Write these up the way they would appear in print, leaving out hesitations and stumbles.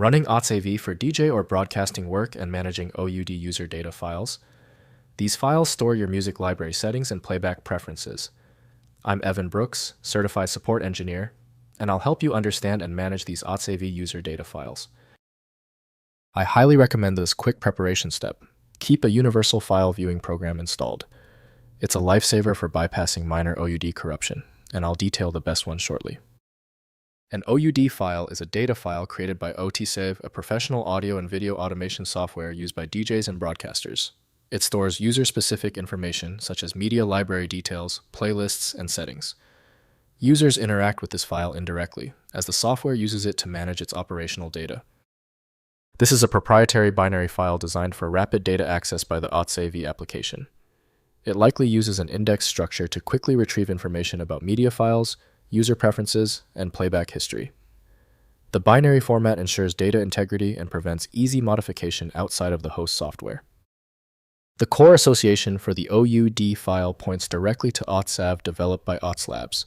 running OtsAV for DJ or broadcasting work and managing OUD user data files. These files store your music library settings and playback preferences. I'm Evan Brooks, Certified Support Engineer, and I'll help you understand and manage these OtsAV user data files. I highly recommend this quick preparation step. Keep a universal file viewing program installed. It's a lifesaver for bypassing minor OUD corruption, and I'll detail the best one shortly. An OUD file is a data file created by OtsAV, a professional audio and video automation software used by DJs and broadcasters. It stores user-specific information such as media library details, playlists, and settings. Users interact with this file indirectly, as the software uses it to manage its operational data. This is a proprietary binary file designed for rapid data access by the OtsAV application. It likely uses an index structure to quickly retrieve information about media files, user preferences, and playback history. The binary format ensures data integrity and prevents easy modification outside of the host software. The core association for the OUD file points directly to OtsAV developed by Ots Labs.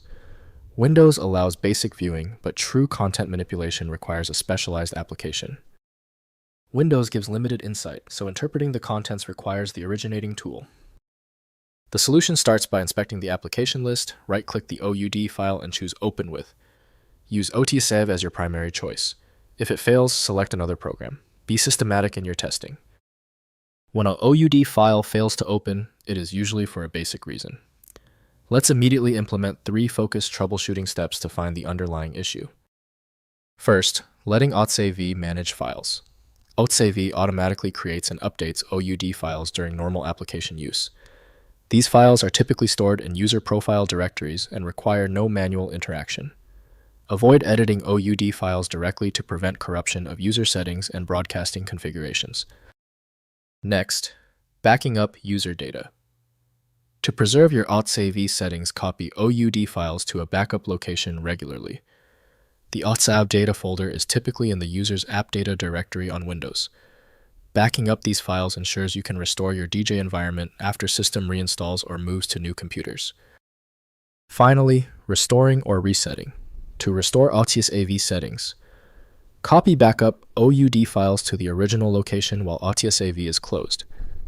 Windows allows basic viewing, but true content manipulation requires a specialized application. Windows gives limited insight, so interpreting the contents requires the originating tool. The solution starts by inspecting the application list, right-click the OUD file and choose Open With. Use OtsAV as your primary choice. If it fails, select another program. Be systematic in your testing. When an OUD file fails to open, it is usually for a basic reason. Let's immediately implement 3 focused troubleshooting steps to find the underlying issue. First, letting OtsAV manage files. OtsAV automatically creates and updates OUD files during normal application use. These files are typically stored in user profile directories and require no manual interaction. Avoid editing OUD files directly to prevent corruption of user settings and broadcasting configurations. Next, backing up user data. To preserve your OtsAV settings, copy OUD files to a backup location regularly. The OtsAV data folder is typically in the user's app data directory on Windows. Backing up these files ensures you can restore your DJ environment after system reinstalls or moves to new computers. Finally, restoring or resetting. To restore OtsAV settings, copy backup OUD files to the original location while OtsAV is closed.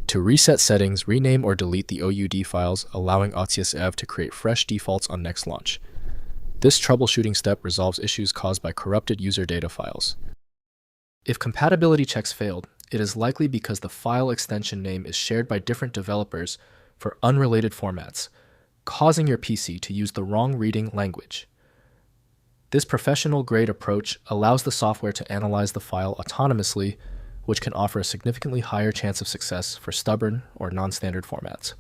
To reset settings, rename or delete the OUD files, allowing OtsAV to create fresh defaults on next launch. This troubleshooting step resolves issues caused by corrupted user data files. If compatibility checks failed, it is likely because the file extension name is shared by different developers for unrelated formats, causing your PC to use the wrong reading language. This professional-grade approach allows the software to analyze the file autonomously, which can offer a significantly higher chance of success for stubborn or non-standard formats.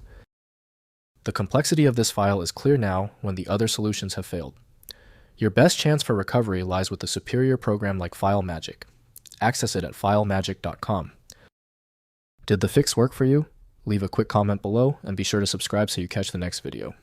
The complexity of this file is clear now when the other solutions have failed. Your best chance for recovery lies with a superior program like FileMagick. Access it at filemagic.com. Did the fix work for you? Leave a quick comment below and be sure to subscribe so you catch the next video.